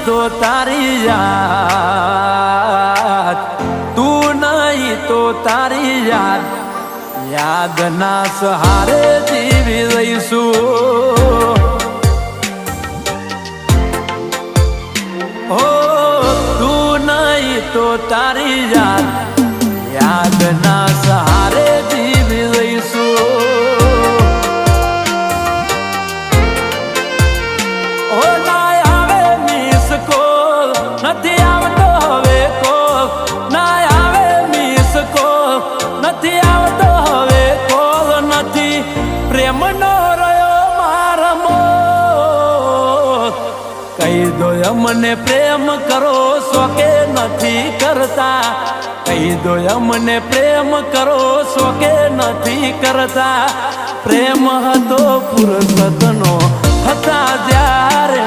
તો તારી યાદ, તું નહીં તો તારી યાદ, યાદના સહારે જીવી રહીશું. હો તું નહીં તો તારી યાદ, યાદના સહારે જીવી રહીશું. ઓ ના આવે મિસ કોલ, નથી આવતો હવે કોલ, ના આવે મિસ કોલ, નથી આવતો હવે કોલ, નથી પ્રેમનો રહ્યો મારમો. કહી દો અમને પ્રેમ કરો છો કે નથી કરતા, કહી દો અમને પ્રેમ કરો છો કે નથી કરતા. પ્રેમ હતો ફુરસતનો, હતા જ્યારે